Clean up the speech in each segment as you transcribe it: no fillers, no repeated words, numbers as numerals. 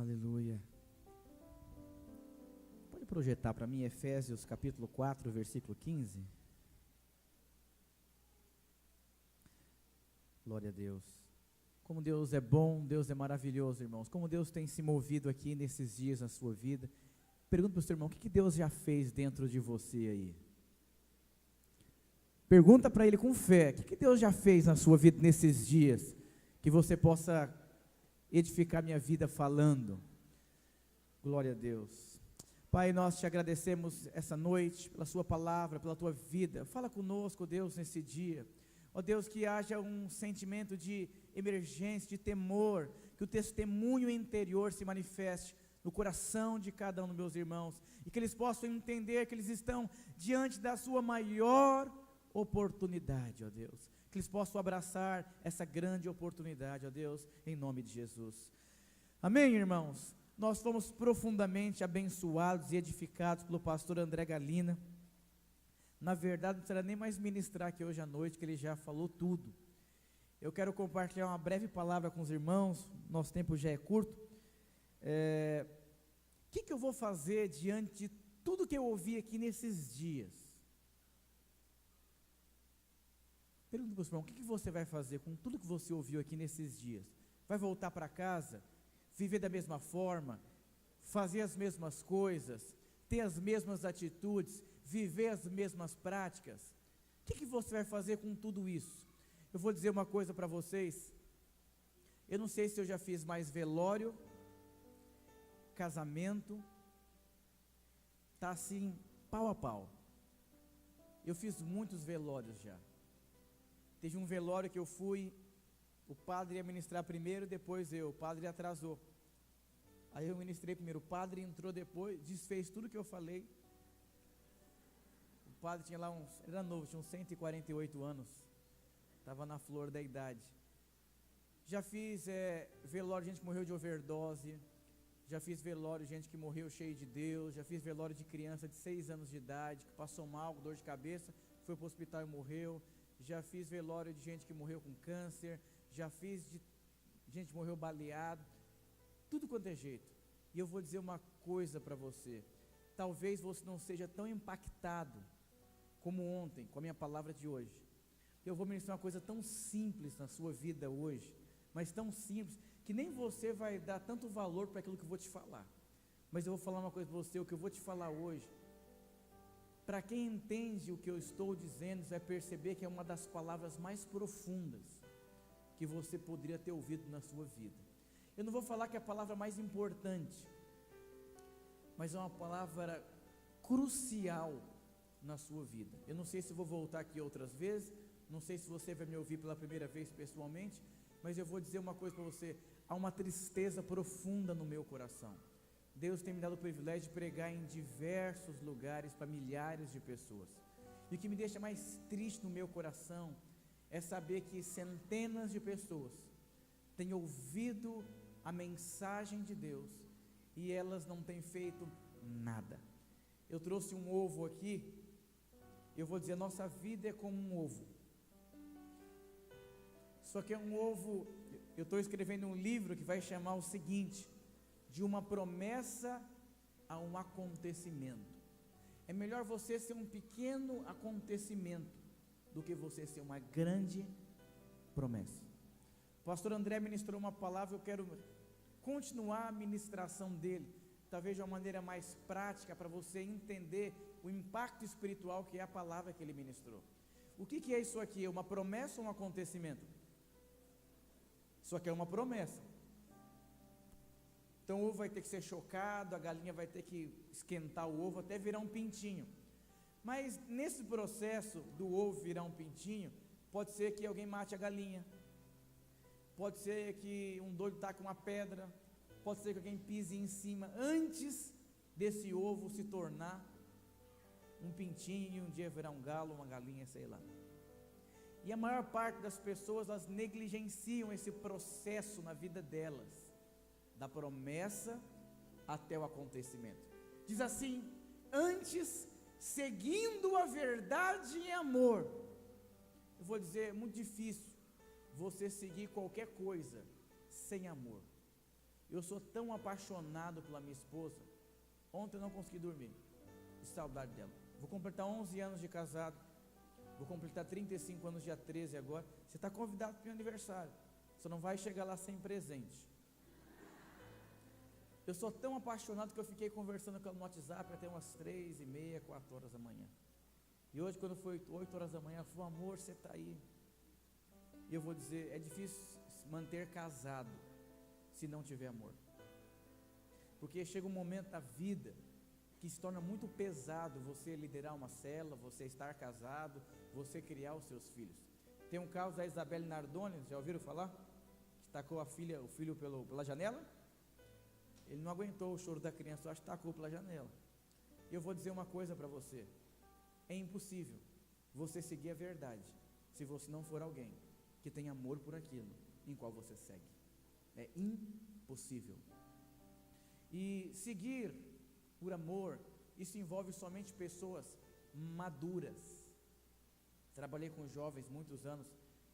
Aleluia. Pode projetar para mim Efésios capítulo 4, versículo 15. Glória a Deus. Como Deus é bom, Deus é maravilhoso, irmãos. Como Deus tem se movido aqui nesses dias na sua vida. Pergunta para o seu irmão, o que Deus já fez dentro de você aí? Pergunta para ele com fé, o que Deus já fez na sua vida nesses dias? Que você possa edificar minha vida falando. Glória a Deus. Pai, nós te agradecemos essa noite pela sua palavra, pela tua vida. Fala conosco, Deus, nesse dia. Ó Deus, que haja um sentimento de emergência, de temor, que o testemunho interior se manifeste no coração de cada um dos meus irmãos, e que eles possam entender que eles estão diante da sua maior oportunidade, ó Deus, que eles possam abraçar essa grande oportunidade, ó Deus, em nome de Jesus. Amém, irmãos? Nós fomos profundamente abençoados e edificados pelo pastor André Galina. Na verdade, não precisa nem mais ministrar aqui hoje à noite, que ele já falou tudo. Eu quero compartilhar uma breve palavra com os irmãos, nosso tempo já é curto. O que eu vou fazer diante de tudo que eu ouvi aqui nesses dias? Pergunta para o irmão, o que você vai fazer com tudo que você ouviu aqui nesses dias? Vai voltar para casa, viver da mesma forma, fazer as mesmas coisas, ter as mesmas atitudes, viver as mesmas práticas? O que você vai fazer com tudo isso? Eu vou dizer uma coisa para vocês, eu não sei se eu já fiz mais velório, casamento, está assim, pau a pau. Eu fiz muitos velórios já. Teve um velório que eu fui, o padre ia ministrar primeiro, depois eu, o padre atrasou. Aí eu ministrei primeiro, o padre entrou depois, desfez tudo que eu falei. O padre tinha lá era novo, tinha uns 148 anos, estava na flor da idade. Já fiz velório de gente que morreu de overdose, já fiz velório de gente que morreu cheio de Deus, já fiz velório de criança de 6 anos de idade, que passou mal, com dor de cabeça, foi para o hospital e morreu. Já fiz velório de gente que morreu com câncer, já fiz de gente que morreu baleado, tudo quanto é jeito. E eu vou dizer uma coisa para você, talvez você não seja tão impactado como ontem, com a minha palavra de hoje. Eu vou ministrar uma coisa tão simples na sua vida hoje, mas tão simples, que nem você vai dar tanto valor para aquilo que eu vou te falar. Mas eu vou falar uma coisa para você, o que eu vou te falar hoje, para quem entende o que eu estou dizendo, vai perceber que é uma das palavras mais profundas que você poderia ter ouvido na sua vida. Eu não vou falar que é a palavra mais importante, mas é uma palavra crucial na sua vida. Eu não sei se vou voltar aqui outras vezes, não sei se você vai me ouvir pela primeira vez pessoalmente, mas eu vou dizer uma coisa para você, há uma tristeza profunda no meu coração. Deus tem me dado o privilégio de pregar em diversos lugares para milhares de pessoas. E o que me deixa mais triste no meu coração é saber que centenas de pessoas têm ouvido a mensagem de Deus e elas não têm feito nada. Eu trouxe um ovo aqui, eu vou dizer, nossa vida é como um ovo. Só que é um ovo, eu estou escrevendo um livro que vai chamar o seguinte, de uma promessa a um acontecimento. É melhor você ser um pequeno acontecimento do que você ser uma grande promessa. O pastor André ministrou uma palavra, eu quero continuar a ministração dele, talvez de uma maneira mais prática, para você entender o impacto espiritual que é a palavra que ele ministrou. O que é isso aqui? É uma promessa ou um acontecimento? Isso aqui é uma promessa. Então o ovo vai ter que ser chocado, a galinha vai ter que esquentar o ovo até virar um pintinho. Mas nesse processo do ovo virar um pintinho, pode ser que alguém mate a galinha, pode ser que um doido taque uma pedra, pode ser que alguém pise em cima, antes desse ovo se tornar um pintinho e um dia virar um galo, uma galinha, sei lá. E a maior parte das pessoas, elas negligenciam esse processo na vida delas, da promessa até o acontecimento. Diz assim, antes, seguindo a verdade em amor. Eu vou dizer, é muito difícil você seguir qualquer coisa sem amor. Eu sou tão apaixonado pela minha esposa. Ontem eu não consegui dormir, de saudade dela. Vou completar 11 anos de casado. Vou completar 35 anos dia 13 agora. Você está convidado para o meu aniversário. Você não vai chegar lá sem presente. Eu sou tão apaixonado que eu fiquei conversando com ela no WhatsApp até umas 3h30, 4 horas da manhã. E hoje, quando foi 8 horas da manhã, ela falou: amor, você está aí. E eu vou dizer, é difícil manter casado se não tiver amor. Porque chega um momento da vida que se torna muito pesado você liderar uma célula, você estar casado, você criar os seus filhos. Tem um caso da Isabelle Nardoni, já ouviram falar? Que tacou o filho pela janela. Ele não aguentou o choro da criança, eu acho que tacou pela janela. E eu vou dizer uma coisa para você: é impossível você seguir a verdade se você não for alguém que tem amor por aquilo em qual você segue. É impossível. E seguir por amor, isso envolve somente pessoas maduras. Trabalhei com jovens muitos anos,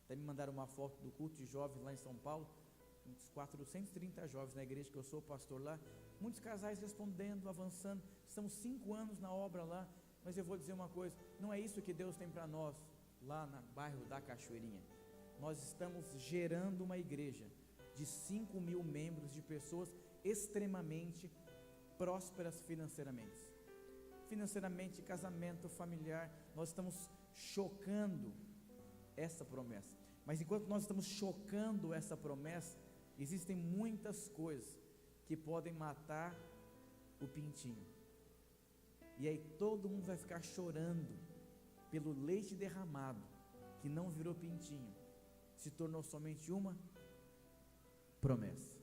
até me mandaram uma foto do culto de jovens lá em São Paulo, uns 430 jovens na igreja que eu sou pastor lá, muitos casais respondendo, avançando. Estamos 5 anos na obra lá, mas eu vou dizer uma coisa, não é isso que Deus tem para nós, lá no bairro da Cachoeirinha. Nós estamos gerando uma igreja de 5.000 membros, de pessoas extremamente prósperas financeiramente, casamento familiar. Nós estamos chocando essa promessa, mas enquanto nós estamos chocando essa promessa, existem muitas coisas que podem matar o pintinho, e aí todo mundo vai ficar chorando pelo leite derramado, que não virou pintinho, se tornou somente uma promessa.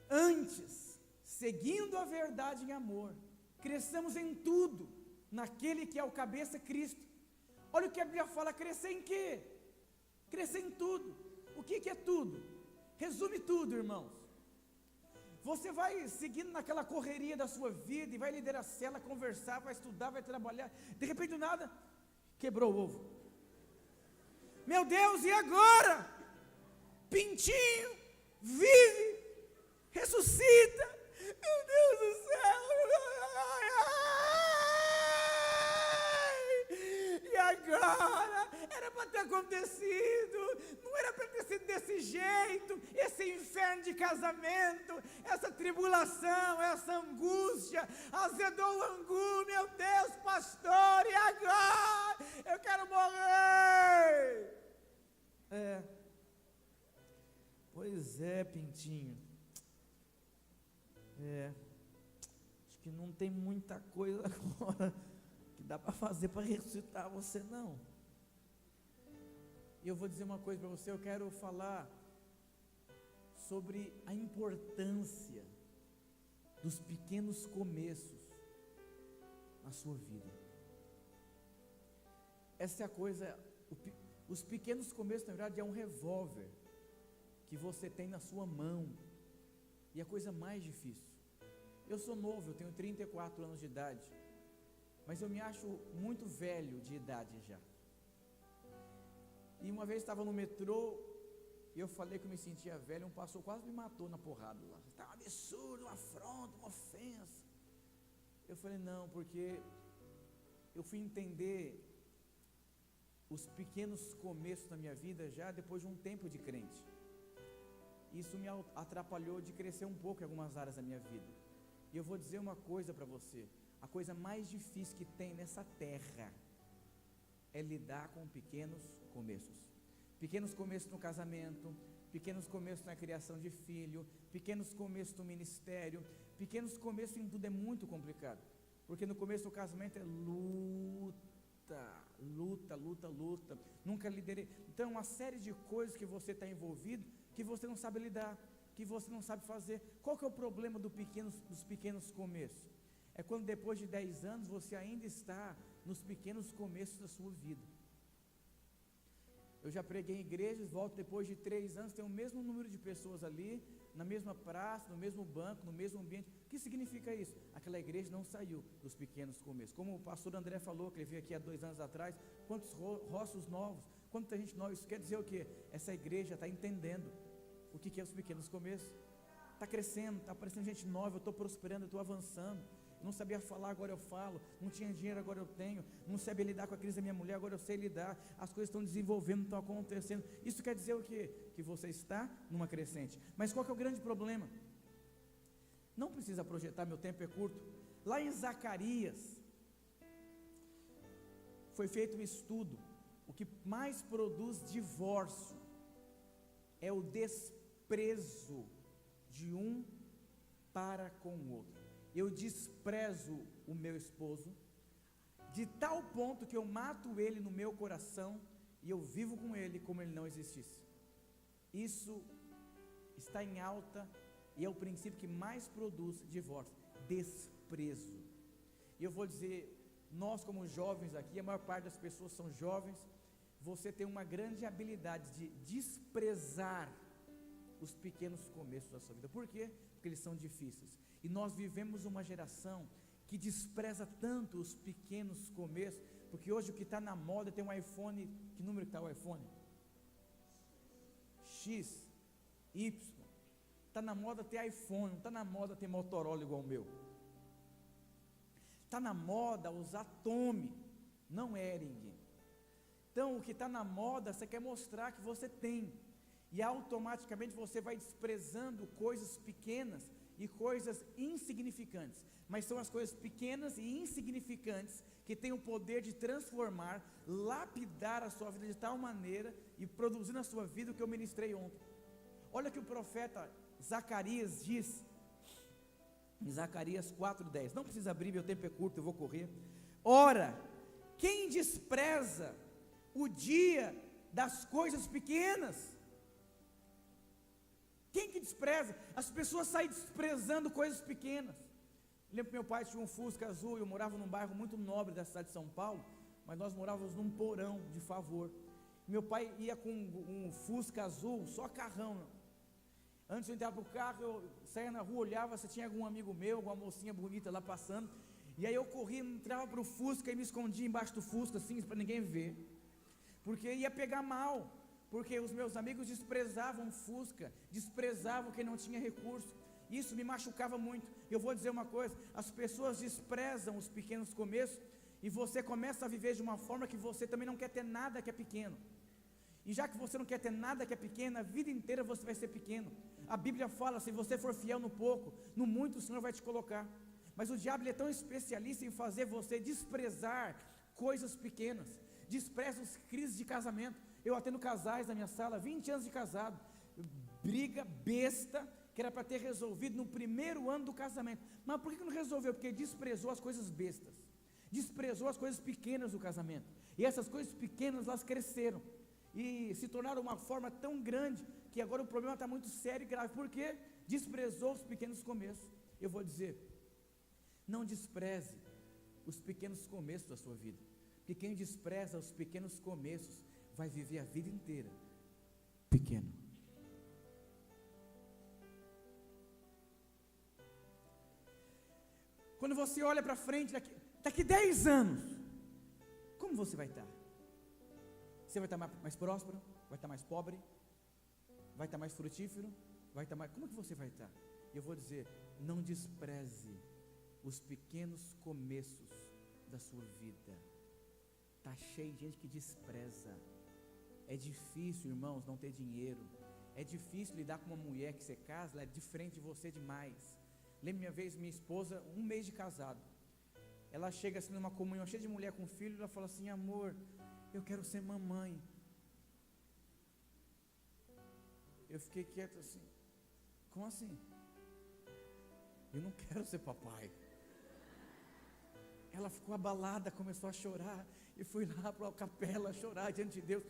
Antes, seguindo a verdade em amor, cresçamos em tudo, naquele que é o cabeça, Cristo. Olha o que a Bíblia fala: crescer em quê? Crescer em tudo. O que é tudo? Resume tudo, irmãos. Você vai seguindo naquela correria da sua vida, e vai liderar a célula, conversar, vai estudar, vai trabalhar, de repente do nada, quebrou o ovo. Meu Deus, e agora? Pintinho, vive, ressuscita, meu Deus do céu, e agora? Era para ter acontecido, não era para ter sido desse jeito, esse inferno de casamento, essa tribulação, essa angústia, azedou o angu, meu Deus, pastor, e agora? Eu quero morrer. Pois é, pintinho, acho que não tem muita coisa agora que dá para fazer para ressuscitar você, não. E eu vou dizer uma coisa para você, eu quero falar sobre a importância dos pequenos começos na sua vida. Essa é a coisa, os pequenos começos, na verdade, é um revólver que você tem na sua mão, e a coisa mais difícil. Eu sou novo, eu tenho 34 anos de idade, mas eu me acho muito velho de idade já. E uma vez estava no metrô, e eu falei que eu me sentia velho, um pastor quase me matou na porrada lá. Está um absurdo, uma afronta, uma ofensa. Eu falei, não, porque eu fui entender os pequenos começos da minha vida já depois de um tempo de crente. Isso me atrapalhou de crescer um pouco em algumas áreas da minha vida. E eu vou dizer uma coisa para você: a coisa mais difícil que tem nessa terra é lidar com pequenos começos. Pequenos começos no casamento, pequenos começos na criação de filho, pequenos começos no ministério, pequenos começos em tudo é muito complicado. Porque no começo do casamento é luta. Nunca liderei. Então, uma série de coisas que você está envolvido, que você não sabe lidar, que você não sabe fazer. Qual que é o problema dos pequenos começos? É quando depois de 10 anos você ainda está nos pequenos começos da sua vida. Eu já preguei em igrejas, volto depois de 3 anos, tem o mesmo número de pessoas ali, na mesma praça, no mesmo banco, no mesmo ambiente. O que significa isso? Aquela igreja não saiu dos pequenos começos. Como o pastor André falou, que ele veio aqui há 2 anos atrás, quantos rostos novos, quanta gente nova. Isso quer dizer o quê? Essa igreja está entendendo o que é os pequenos começos. Está crescendo, está aparecendo gente nova, eu estou prosperando, eu estou avançando. Não sabia falar, agora eu falo. Não tinha dinheiro, agora eu tenho. Não sabia lidar com a crise da minha mulher, agora eu sei lidar. As coisas estão desenvolvendo, estão acontecendo. Isso quer dizer o quê? Que você está numa crescente. Mas qual que é o grande problema? Não precisa projetar, meu tempo é curto. Lá em Zacarias, foi feito um estudo. O que mais produz divórcio é o desprezo de um para com o outro. Eu desprezo o meu esposo, de tal ponto que eu mato ele no meu coração, e eu vivo com ele como ele não existisse. Isso está em alta, e é o princípio que mais produz divórcio, desprezo. E eu vou dizer, nós como jovens aqui, a maior parte das pessoas são jovens, você tem uma grande habilidade de desprezar os pequenos começos da sua vida. Por quê? Porque eles são difíceis. E nós vivemos uma geração que despreza tanto os pequenos começos, porque hoje o que está na moda tem um iPhone. Que número que está o iPhone? X, Y. Está na moda ter iPhone, não está na moda ter Motorola igual o meu. Está na moda usar Tommy, não Ehring. Então o que está na moda, você quer mostrar que você tem, e automaticamente você vai desprezando coisas pequenas e coisas insignificantes, mas são as coisas pequenas e insignificantes que têm o poder de transformar, lapidar a sua vida de tal maneira e produzir na sua vida o que eu ministrei ontem. Olha que o profeta Zacarias diz, em Zacarias 4:10, não precisa abrir, meu tempo é curto, eu vou correr. Ora, quem despreza o dia das coisas pequenas? Quem que despreza? As pessoas saem desprezando coisas pequenas. Lembro que meu pai tinha um Fusca azul, eu morava num bairro muito nobre da cidade de São Paulo, mas nós morávamos num porão de favor. Meu pai ia com um Fusca azul, só carrão. Antes de eu entrar para o carro, eu saía na rua, olhava se tinha algum amigo meu, alguma mocinha bonita lá passando, e aí eu corria, entrava para o Fusca e me escondia embaixo do Fusca, assim, para ninguém ver, porque ia pegar mal, porque os meus amigos desprezavam o Fusca, desprezavam quem não tinha recurso. Isso me machucava muito. Eu vou dizer uma coisa, as pessoas desprezam os pequenos começos, e você começa a viver de uma forma que você também não quer ter nada que é pequeno, e já que você não quer ter nada que é pequeno, a vida inteira você vai ser pequeno. A Bíblia fala, se você for fiel no pouco, no muito o Senhor vai te colocar. Mas o diabo ele é tão especialista em fazer você desprezar coisas pequenas, despreza as crises de casamento. Eu atendo casais na minha sala, 20 anos de casado, briga besta, que era para ter resolvido no primeiro ano do casamento. Mas por que não resolveu? Porque desprezou as coisas bestas, desprezou as coisas pequenas do casamento, e essas coisas pequenas elas cresceram, e se tornaram uma forma tão grande, que agora o problema está muito sério e grave. Por quê? Desprezou os pequenos começos. Eu vou dizer, não despreze os pequenos começos da sua vida, porque quem despreza os pequenos começos, vai viver a vida inteira pequeno. Quando você olha para frente, daqui 10 anos, como você vai estar? Você vai estar mais próspero? Vai estar mais pobre? Vai estar mais frutífero? Vai estar mais... Como que você vai estar? Eu vou dizer, não despreze os pequenos começos da sua vida. Está cheio de gente que despreza. É difícil, irmãos, não ter dinheiro. É difícil lidar com uma mulher que você casa, ela é diferente de você demais. Lembro minha vez, minha esposa, 1 mês de casado, ela chega assim numa comunhão cheia de mulher com filho, e ela fala assim, amor, eu quero ser mamãe. Eu fiquei quieto assim, como assim? Eu não quero ser papai. Ela ficou abalada, começou a chorar, e fui lá para a capela chorar diante de Deus.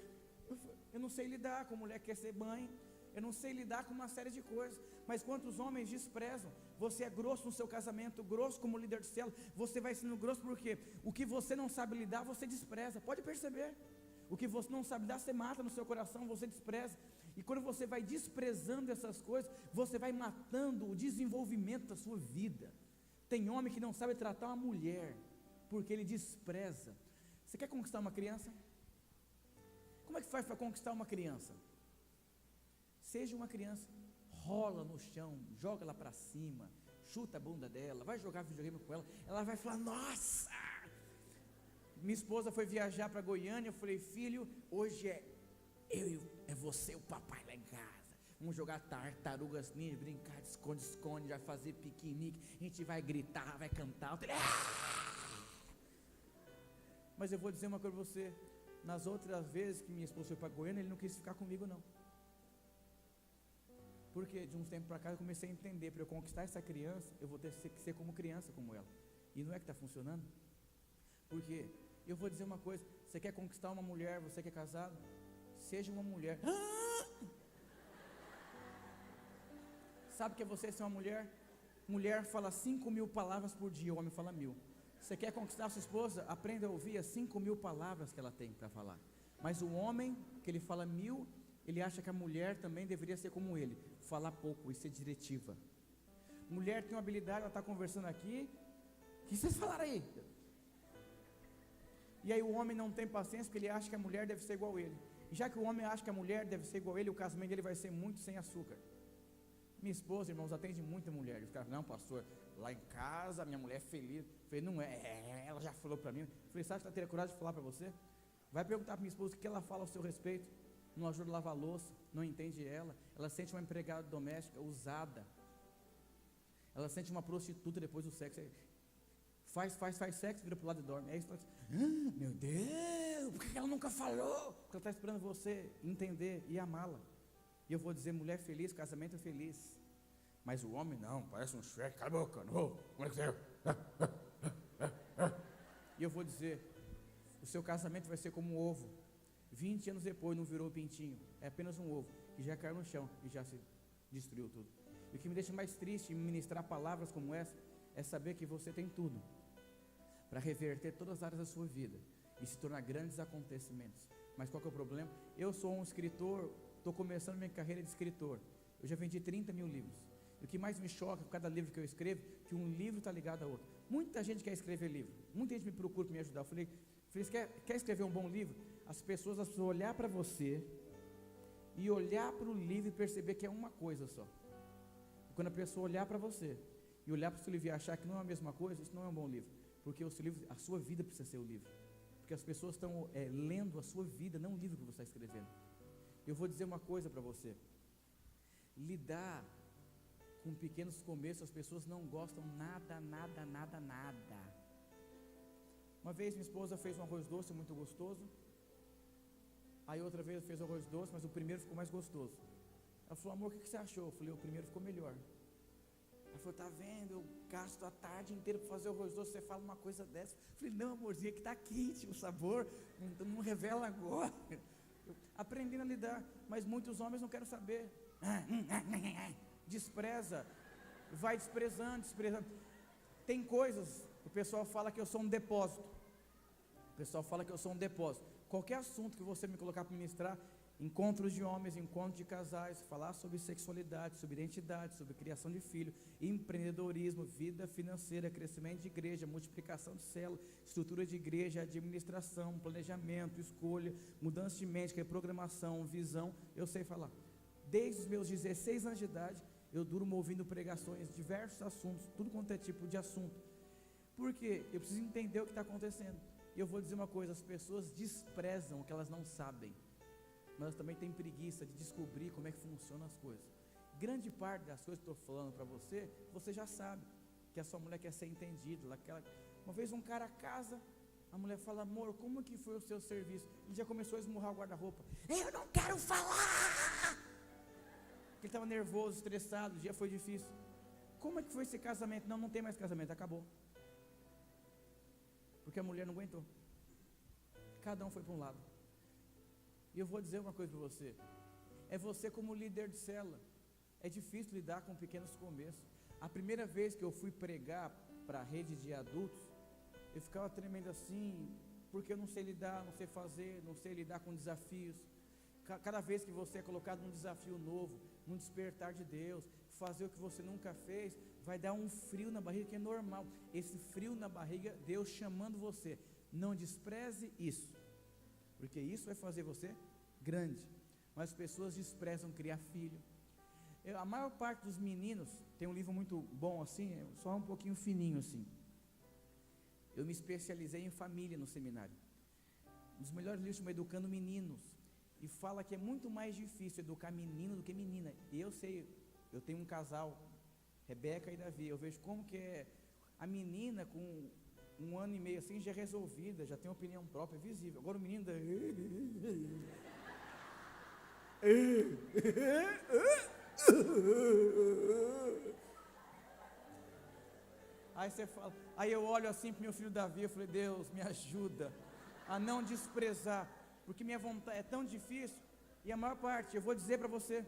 Eu não sei lidar com mulher que quer ser mãe, eu não sei lidar com uma série de coisas, mas quantos homens desprezam? Você é grosso no seu casamento, grosso como líder de célula, você vai sendo grosso porque o que você não sabe lidar, você despreza, pode perceber, o que você não sabe lidar, você mata no seu coração, você despreza, e quando você vai desprezando essas coisas, você vai matando o desenvolvimento da sua vida. Tem homem que não sabe tratar uma mulher, porque ele despreza. Você quer conquistar uma criança? Como é que faz para conquistar uma criança? Seja uma criança, rola no chão, joga ela para cima, chuta a bunda dela, vai jogar videogame com ela, ela vai falar, nossa. Minha esposa foi viajar para Goiânia, eu falei, filho, hoje é você e o papai lá em casa, vamos jogar tartarugas ninja, brincar de esconde-esconde, vai fazer piquenique, a gente vai gritar, vai cantar. Mas eu vou dizer uma coisa para você, nas outras vezes que minha esposa foi para Goiânia, ele não quis ficar comigo não, porque de uns tempos para cá eu comecei a entender, para eu conquistar essa criança, eu vou ter que ser como criança como ela, e não é que está funcionando, porque eu vou dizer uma coisa, você quer conquistar uma mulher, você que é casado, seja uma mulher. Sabe o que é você ser uma mulher? Mulher fala 5.000 palavras por dia, o homem fala 1.000. Você quer conquistar a sua esposa? Aprenda a ouvir as 5.000 palavras que ela tem para falar. Mas o homem, que ele fala 1.000, ele acha que a mulher também deveria ser como ele, falar pouco e ser diretiva. Mulher tem uma habilidade, ela está conversando aqui, o que vocês falaram aí? E aí o homem não tem paciência, porque ele acha que a mulher deve ser igual a ele. E já que o homem acha que a mulher deve ser igual a ele, o casamento dele vai ser muito sem açúcar. Minha esposa, irmãos, atende muita mulher. Os caras, não, pastor, lá em casa, minha mulher é feliz. Eu falei, não é, ela já falou para mim. Eu falei, sabe que ela teria coragem de falar para você? Vai perguntar para minha esposa o que ela fala ao seu respeito. Não ajuda a lavar a louça, não entende ela. Ela sente uma empregada doméstica usada. Ela sente uma prostituta depois do sexo. Faz sexo, vira para o lado e dorme. Aí você fala assim, meu Deus, por que ela nunca falou? Porque ela está esperando você entender e amá-la. E eu vou dizer, mulher feliz, casamento é feliz. Mas o homem não, parece um Shrek, cala a boca, não vou, como é que você é? E eu vou dizer, o seu casamento vai ser como um ovo. 20 anos depois não virou pintinho, é apenas um ovo, que já caiu no chão e já se destruiu tudo. E o que me deixa mais triste em ministrar palavras como essa, é saber que você tem tudo para reverter todas as áreas da sua vida e se tornar grandes acontecimentos. Mas qual que é o problema? Eu sou um escritor, estou começando minha carreira de escritor, eu já vendi 30.000 livros. E o que mais me choca com cada livro que eu escrevo, que um livro está ligado a outro. Muita gente quer escrever livro, muita gente me procura para me ajudar. Eu falei, quer escrever um bom livro? As pessoas precisam olhar para você e olhar para o livro e perceber que é uma coisa só. E quando a pessoa olhar para você e olhar para o seu livro e achar que não é a mesma coisa, isso não é um bom livro, porque o seu livro, a sua vida precisa ser o livro, porque as pessoas estão lendo a sua vida, não o livro que você está escrevendo. Eu vou dizer uma coisa para você, lidar com pequenos começos, as pessoas não gostam nada. Uma vez minha esposa fez um arroz doce muito gostoso, aí outra vez fez o arroz doce, mas o primeiro ficou mais gostoso. Ela falou, amor, o que você achou? Eu falei, o primeiro ficou melhor. Ela falou, tá vendo, eu gasto a tarde inteira para fazer o arroz doce, você fala uma coisa dessa. Eu falei, não, amorzinha, que está quente o sabor, não revela agora. Aprendendo a lidar, mas muitos homens não querem saber. Despreza, vai desprezando. Tem coisas, o pessoal fala que eu sou um depósito. Qualquer assunto que você me colocar para ministrar, encontros de homens, encontros de casais, falar sobre sexualidade, sobre identidade, sobre criação de filho, empreendedorismo, vida financeira, crescimento de igreja, multiplicação de célula, estrutura de igreja, administração, planejamento, escolha, mudança de mente, reprogramação, visão, eu sei falar. Desde os meus 16 anos de idade, eu durmo ouvindo pregações, diversos assuntos, tudo quanto é tipo de assunto, porque eu preciso entender o que está acontecendo. E eu vou dizer uma coisa, as pessoas desprezam o que elas não sabem, mas elas também têm preguiça de descobrir como é que funcionam as coisas. Grande parte das coisas que estou falando para você, você já sabe, que a sua mulher quer ser entendida. Uma vez um cara casa, a mulher fala, amor, como que foi o seu serviço? Ele já começou a esmurrar o guarda-roupa, eu não quero falar! Ele estava nervoso, estressado, o dia foi difícil. Como é que foi esse casamento? Não tem mais casamento, acabou. Porque a mulher não aguentou. Cada um foi para um lado. E eu vou dizer uma coisa para você. É você como líder de célula. É difícil lidar com pequenos começos. A primeira vez que eu fui pregar para a rede de adultos, eu ficava tremendo assim, porque eu não sei lidar, não sei fazer, não sei lidar com desafios. Cada vez que você é colocado num desafio novo, num despertar de Deus, fazer o que você nunca fez, vai dar um frio na barriga que é normal. Esse frio na barriga, Deus chamando você, não despreze isso, porque isso vai fazer você grande. Mas as pessoas desprezam criar filho, A maior parte dos meninos, tem um livro muito bom assim, só um pouquinho fininho assim. Eu me especializei em família no seminário. Um dos melhores livros chama Educando Meninos. E fala que é muito mais difícil educar menino do que menina. E eu sei, eu tenho um casal, Rebeca e Davi, eu vejo como que é a menina com 1 ano e meio assim já é resolvida, já tem opinião própria, é visível. Agora o menino da... Aí você fala, aí eu olho assim para meu filho Davi, eu falei, Deus, me ajuda a não desprezar, porque minha vontade é tão difícil, e a maior parte, eu vou dizer para você,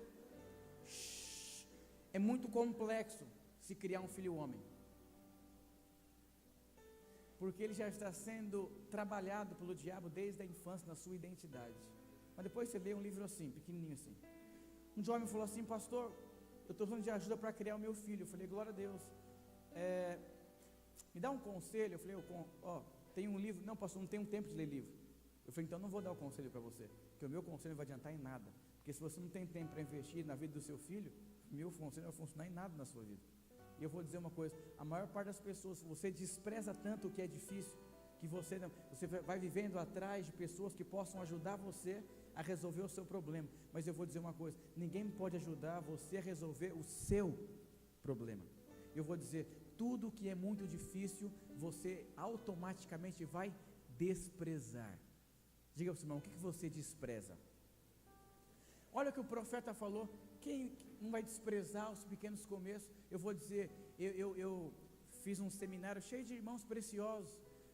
é muito complexo se criar um filho homem, porque ele já está sendo trabalhado pelo diabo desde a infância, na sua identidade. Mas depois você lê um livro assim, pequenininho assim. Um jovem falou assim, pastor, eu estou precisando de ajuda para criar o meu filho. Eu falei, glória a Deus, me dá um conselho. Eu falei, tem um livro, não pastor, não tenho tempo de ler livro. Eu falei, então não vou dar o conselho para você, porque o meu conselho não vai adiantar em nada, porque se você não tem tempo para investir na vida do seu filho, o meu conselho não vai funcionar em nada na sua vida. E eu vou dizer uma coisa, a maior parte das pessoas, você despreza tanto o que é difícil, que você vai vivendo atrás de pessoas que possam ajudar você a resolver o seu problema. Mas eu vou dizer uma coisa, ninguém pode ajudar você a resolver o seu problema. Eu vou dizer, tudo que é muito difícil, você automaticamente vai desprezar. Diga para o seu irmão, o que você despreza? Olha o que o profeta falou, quem não vai desprezar os pequenos começos? Eu vou dizer, eu fiz um seminário cheio de irmãos preciosos,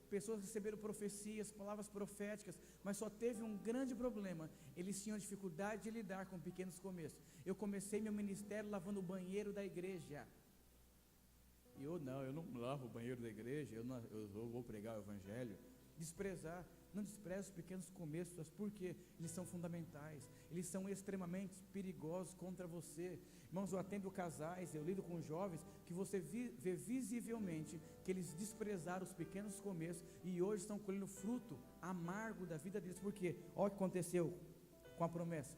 pessoas receberam profecias, palavras proféticas, mas só teve um grande problema, eles tinham dificuldade de lidar com pequenos começos. Eu comecei meu ministério lavando o banheiro da igreja, e eu não lavo o banheiro da igreja, eu vou pregar o evangelho. Desprezar, não despreze os pequenos começos, porque eles são fundamentais, eles são extremamente perigosos contra você. Irmãos, eu atendo casais, eu lido com jovens, que você vê visivelmente que eles desprezaram os pequenos começos, e hoje estão colhendo fruto amargo da vida deles, porque olha o que aconteceu com a promessa,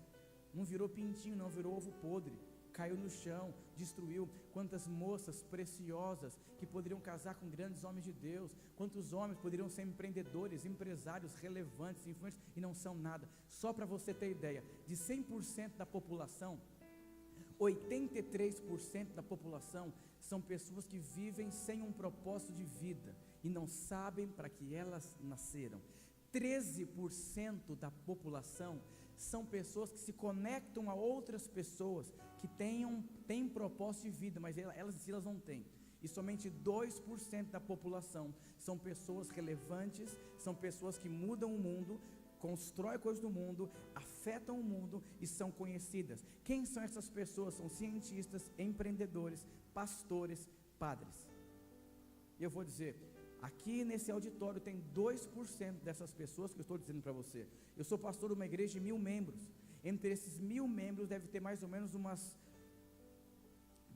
não virou pintinho, não virou ovo podre, caiu no chão, destruiu. Quantas moças preciosas que poderiam casar com grandes homens de Deus, quantos homens poderiam ser empreendedores, empresários relevantes, influentes, e não são nada. Só para você ter ideia, de 100% da população, 83% da população são pessoas que vivem sem um propósito de vida e não sabem para que elas nasceram. 13% da população são pessoas que se conectam a outras pessoas que têm propósito de vida, mas elas não têm. E somente 2% da população são pessoas relevantes, são pessoas que mudam o mundo, constroem coisas do mundo, afetam o mundo e são conhecidas. Quem são essas pessoas? São cientistas, empreendedores, pastores, padres. E eu vou dizer, aqui nesse auditório tem 2% dessas pessoas que eu estou dizendo para você. Eu sou pastor de uma igreja de 1.000 membros. Entre esses 1.000 membros deve ter mais ou menos umas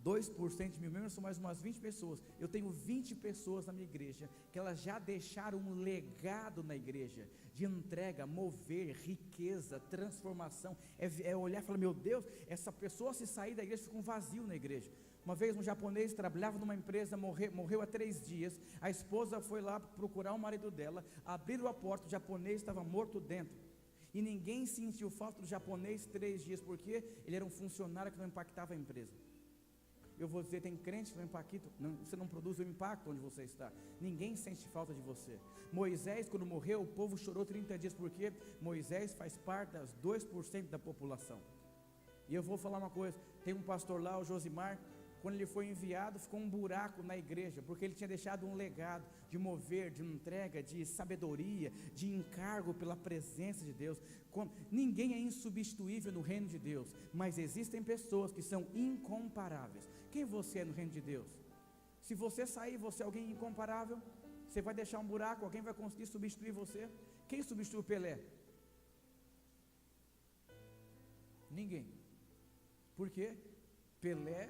2% de 1.000 membros, são mais umas 20 pessoas. Eu tenho 20 pessoas na minha igreja que elas já deixaram um legado na igreja de entrega, mover, riqueza, transformação. É olhar e falar, meu Deus, essa pessoa se sair da igreja fica um vazio na igreja. Uma vez um japonês trabalhava numa empresa, morreu há 3 dias, a esposa foi lá procurar o marido dela, abriram a porta, o japonês estava morto dentro, e ninguém sentiu falta do japonês 3 dias, porque ele era um funcionário que não impactava a empresa. Eu vou dizer, tem crentes que não impactam, você não produz o impacto onde você está, ninguém sente falta de você. Moisés, quando morreu, o povo chorou 30 dias, porque Moisés faz parte das 2% da população. E eu vou falar uma coisa, tem um pastor lá, o Josimar, quando ele foi enviado, ficou um buraco na igreja, porque ele tinha deixado um legado de mover, de entrega, de sabedoria, de encargo pela presença de Deus. Ninguém é insubstituível no reino de Deus, mas existem pessoas que são incomparáveis. Quem você é no reino de Deus? Se você sair, você é alguém incomparável, você vai deixar um buraco, alguém vai conseguir substituir você? Quem substituiu Pelé? Ninguém. Por quê? Pelé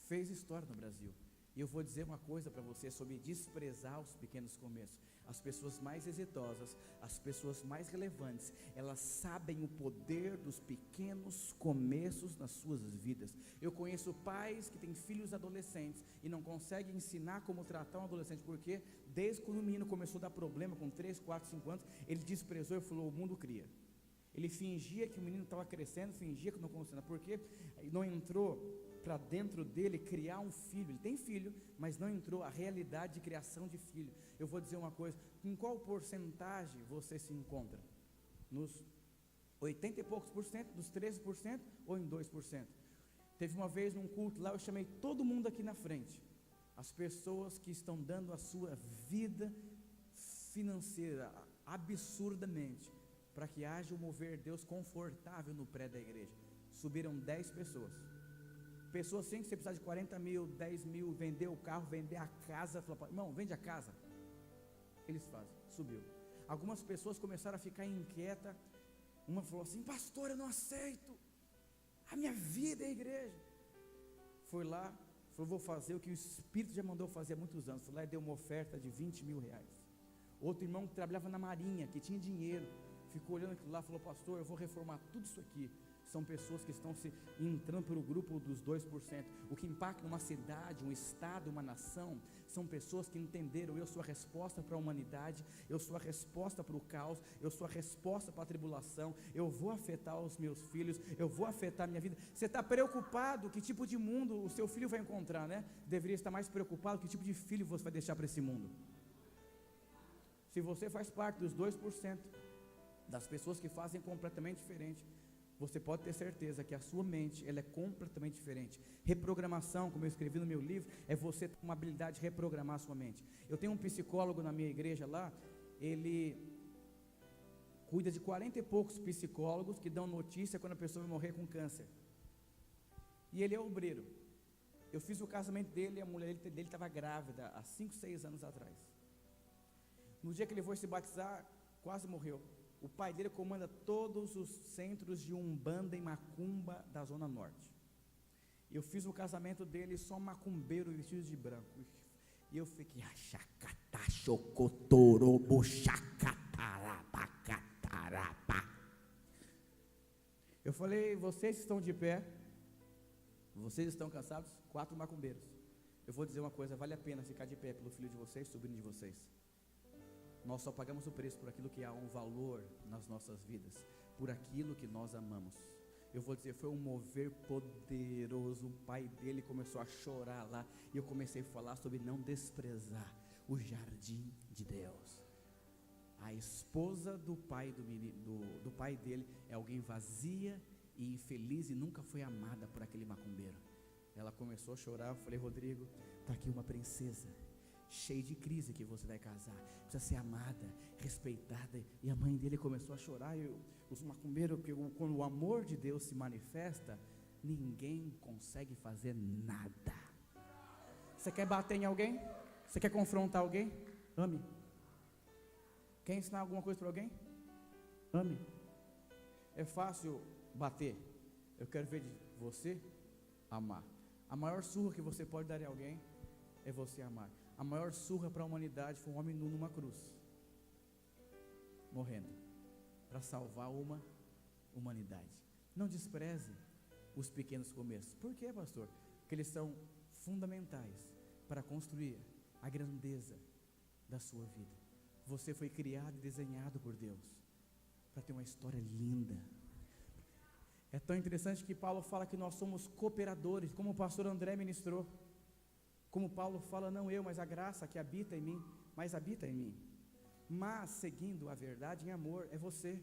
fez história no Brasil. E eu vou dizer uma coisa para você sobre desprezar os pequenos começos. As pessoas mais exitosas, as pessoas mais relevantes, elas sabem o poder dos pequenos começos nas suas vidas. Eu conheço pais que têm filhos adolescentes e não conseguem ensinar como tratar um adolescente, porque desde quando o menino começou a dar problema com 3, 4, 5 anos, ele desprezou e falou: o mundo cria. Ele fingia que o menino estava crescendo, fingia que não conseguia, porque não entrou para dentro dele criar um filho. Ele tem filho, mas não entrou a realidade de criação de filho. Eu vou dizer uma coisa: em qual porcentagem você se encontra? Nos 80 e poucos por cento, dos 13% ou em 2%? Teve uma vez num culto lá, eu chamei todo mundo aqui na frente, as pessoas que estão dando a sua vida financeira absurdamente, para que haja um mover de Deus confortável no prédio da igreja. Subiram 10 pessoas. Pessoas assim que você precisa de 40 mil, 10 mil, vender o carro, vender a casa. Falou: irmão, vende a casa. Eles fazem, subiu. Algumas pessoas começaram a ficar inquietas. Uma falou assim: pastor, eu não aceito, a minha vida é a igreja. Foi lá, falou: vou fazer o que o Espírito já mandou fazer há muitos anos. Foi lá e deu uma oferta de 20 mil reais. Outro irmão que trabalhava na marinha, que tinha dinheiro, ficou olhando aquilo lá, falou: pastor, eu vou reformar tudo isso aqui. São pessoas que estão se entrando pelo grupo dos 2%. O que impacta uma cidade, um estado, uma nação, são pessoas que entenderam: eu sou a resposta para a humanidade, eu sou a resposta para o caos, eu sou a resposta para a tribulação, eu vou afetar os meus filhos, eu vou afetar a minha vida. Você está preocupado que tipo de mundo o seu filho vai encontrar, né? Deveria estar mais preocupado que tipo de filho você vai deixar para esse mundo. Se você faz parte dos 2%, das pessoas que fazem completamente diferente, você pode ter certeza que a sua mente, ela é completamente diferente. Reprogramação, como eu escrevi no meu livro, é você ter uma habilidade de reprogramar a sua mente. Eu tenho um psicólogo na minha igreja lá, ele cuida de 40 e poucos psicólogos que dão notícia quando a pessoa vai morrer com câncer. E ele é obreiro. Eu fiz o casamento dele e a mulher dele estava grávida há 5, 6 anos atrás. No dia que ele foi se batizar, quase morreu. O pai dele comanda todos os centros de Umbanda e Macumba da Zona Norte. Eu fiz o casamento dele só macumbeiro vestido de branco. E eu fiquei: achacatá, chocotorobo, chacatarabacatarabá. Eu falei: vocês estão de pé, vocês estão cansados? 4 macumbeiros. Eu vou dizer uma coisa: vale a pena ficar de pé pelo filho de vocês, sobrinho de vocês. Nós só pagamos o preço por aquilo que há um valor nas nossas vidas, por aquilo que nós amamos. Eu vou dizer, foi um mover poderoso. O pai dele começou a chorar lá, e eu comecei a falar sobre não desprezar o jardim de Deus. A esposa do pai do pai dele é alguém vazia e infeliz e nunca foi amada por aquele macumbeiro. Ela começou a chorar. Eu falei: Rodrigo, está aqui uma princesa cheia de crise que você vai casar, precisa ser amada, respeitada. E a mãe dele começou a chorar. Os macumbeiros, quando o amor de Deus se manifesta, ninguém consegue fazer nada. Você quer bater em alguém? Você quer confrontar alguém? Ame. Quer ensinar alguma coisa para alguém? Ame. É fácil bater. Eu quero ver de você amar. A maior surra que você pode dar a alguém é você amar. A maior surra para a humanidade foi um homem nu numa cruz, morrendo, para salvar uma humanidade. Não despreze os pequenos começos. Por quê, pastor? Porque eles são fundamentais para construir a grandeza da sua vida. Você foi criado e desenhado por Deus para ter uma história linda. É tão interessante que Paulo fala que nós somos cooperadores, como o pastor André ministrou. Como Paulo fala: não eu, mas a graça que habita em mim, mas habita em mim. Mas seguindo a verdade em amor, é você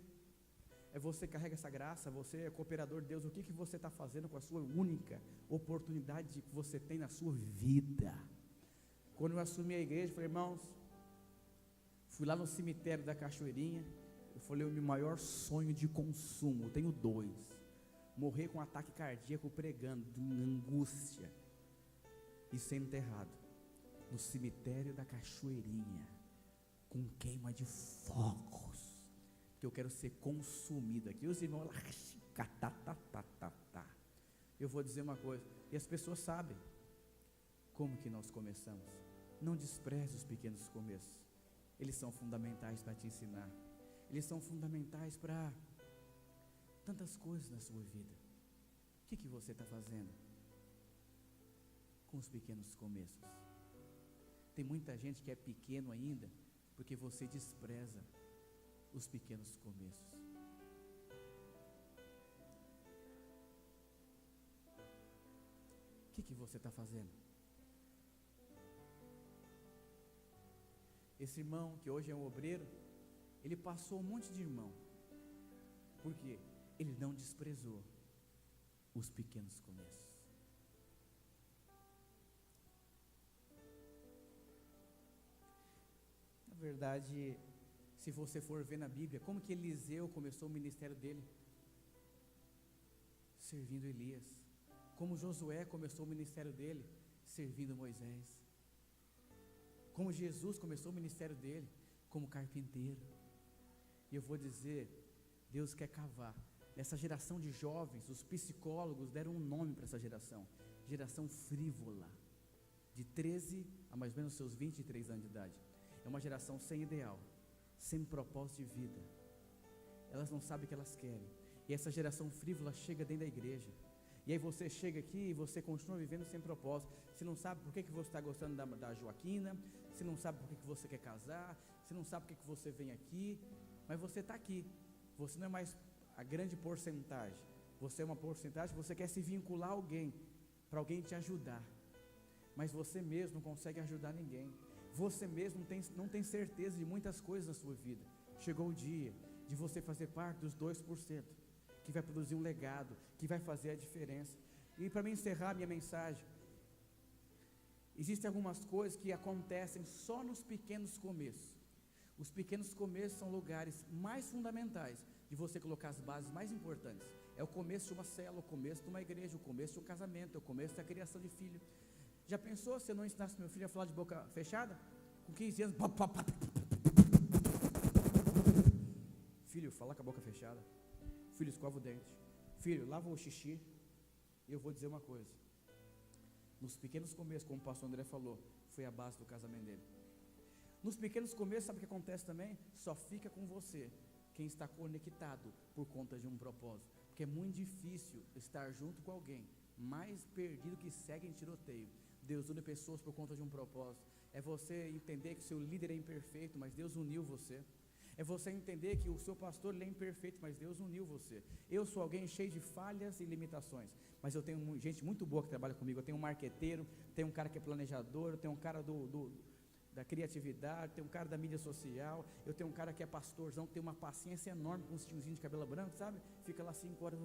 que carrega essa graça, você é cooperador de Deus. O que você está fazendo com a sua única oportunidade que você tem na sua vida? Quando eu assumi a igreja, falei: irmãos, fui lá no cemitério da Cachoeirinha, eu falei: o meu maior sonho de consumo, eu tenho 2, morrer com um ataque cardíaco pregando, de angústia, e ser enterrado no cemitério da Cachoeirinha, com queima de fogos, que eu quero ser consumido aqui. Os irmãos lá, eu vou dizer uma coisa, e as pessoas sabem, como que nós começamos. Não despreze os pequenos começos. Eles são fundamentais para te ensinar. Eles são fundamentais para tantas coisas na sua vida. O que você está fazendo com os pequenos começos? Tem muita gente que é pequeno ainda, porque você despreza os pequenos começos. O que você está fazendo? Esse irmão, que hoje é um obreiro, ele passou um monte de irmão. Por quê? Ele não desprezou os pequenos começos. Na verdade, se você for ver na Bíblia, como que Eliseu começou o ministério dele? Servindo Elias. Como Josué começou o ministério dele? Servindo Moisés. Como Jesus começou o ministério dele? Como carpinteiro. E eu vou dizer, Deus quer cavar. Essa geração de jovens, os psicólogos deram um nome para essa geração. Geração frívola. De 13 a mais ou menos seus 23 anos de idade. É uma geração sem ideal, sem propósito de vida. Elas não sabem o que elas querem. E essa geração frívola chega dentro da igreja. E aí você chega aqui e você continua vivendo sem propósito. Você não sabe por que você está gostando da Joaquina. Você não sabe por que você quer casar. Você não sabe por que você vem aqui. Mas você está aqui. Você não é mais a grande porcentagem. Você é uma porcentagem, você quer se vincular a alguém, para alguém te ajudar. Mas você mesmo não consegue ajudar ninguém. Você mesmo não tem certeza de muitas coisas na sua vida. Chegou o dia de você fazer parte dos 2%, que vai produzir um legado, que vai fazer a diferença. E para mim encerrar minha mensagem, existem algumas coisas que acontecem só nos pequenos começos. Os pequenos começos são lugares mais fundamentais de você colocar as bases mais importantes. É o começo de uma célula, o começo de uma igreja, o começo de um casamento, é o começo da criação de filho. Já pensou se eu não ensinasse meu filho a falar de boca fechada? Com 15 anos, filho, fala com a boca fechada. Filho, escova o dente. Filho, lava o xixi. E eu vou dizer uma coisa. Nos pequenos começos, como o pastor André falou, foi a base do casamento dele. Nos pequenos começos, sabe o que acontece também? Só fica com você quem está conectado por conta de um propósito. Porque é muito difícil estar junto com alguém mais perdido que segue em tiroteio. Deus une pessoas por conta de um propósito. É você entender que seu líder é imperfeito, mas Deus uniu você. É você entender que o seu pastor ele é imperfeito, mas Deus uniu você. Eu sou alguém cheio de falhas e limitações, mas eu tenho gente muito boa que trabalha comigo. Eu tenho um marqueteiro, tenho um cara que é planejador, eu tenho um cara da criatividade, tem um cara da mídia social, eu tenho um cara que é pastorzão, que tem uma paciência enorme com uns tiozinhos de cabelo branco, sabe? Fica lá 5 horas,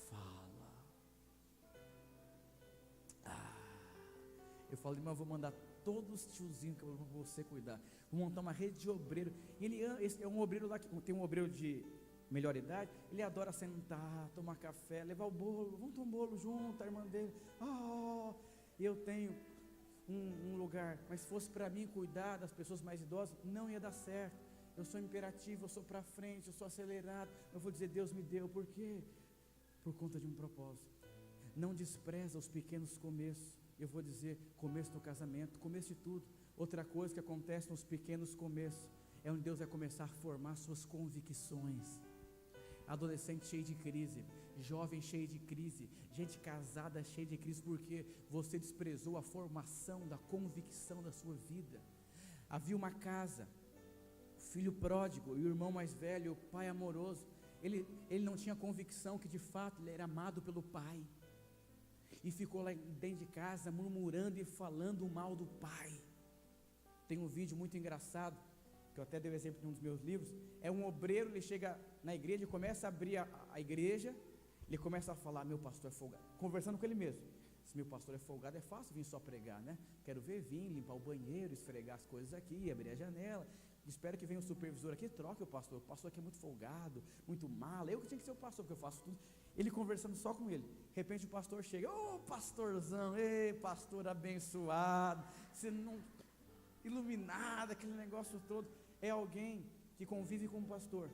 fala. Eu falo, irmão, eu vou mandar todos os tiozinhos para você cuidar, vou montar uma rede de obreiro. E esse é um obreiro lá, que tem um obreiro de melhor idade, ele adora sentar, tomar café, levar o bolo, vamos tomar um bolo junto, a irmã dele, eu tenho um lugar, mas se fosse para mim cuidar das pessoas mais idosas, não ia dar certo. Eu sou imperativo, eu sou para frente, eu sou acelerado. Eu vou dizer, Deus me deu, por quê? Por conta de um propósito. Não despreza os pequenos começos. Eu vou dizer, começo do casamento, começo de tudo. Outra coisa que acontece nos pequenos começos é onde Deus vai começar a formar suas convicções. Adolescente cheio de crise, jovem cheio de crise, gente casada cheia de crise, porque você desprezou a formação da convicção da sua vida. Havia uma casa, o filho pródigo, e o irmão mais velho, o pai amoroso, ele não tinha convicção que de fato ele era amado pelo pai, e ficou lá dentro de casa murmurando e falando mal do pai. Tem um vídeo muito engraçado, que eu até dei o exemplo de um dos meus livros. É um obreiro, ele chega na igreja, começa a abrir a igreja, ele começa a falar, meu pastor é folgado, conversando com ele mesmo. Se meu pastor é folgado, é fácil vir só pregar, né? Quero vir, limpar o banheiro, esfregar as coisas aqui, abrir a janela. Espero que venha o supervisor aqui, troque o pastor aqui é muito folgado, muito mala, eu que tinha que ser o pastor, porque eu faço tudo. Ele conversando só com ele, de repente o pastor chega, pastorzão, ei, pastor abençoado, você não, iluminado, aquele negócio todo. É alguém que convive com o pastor,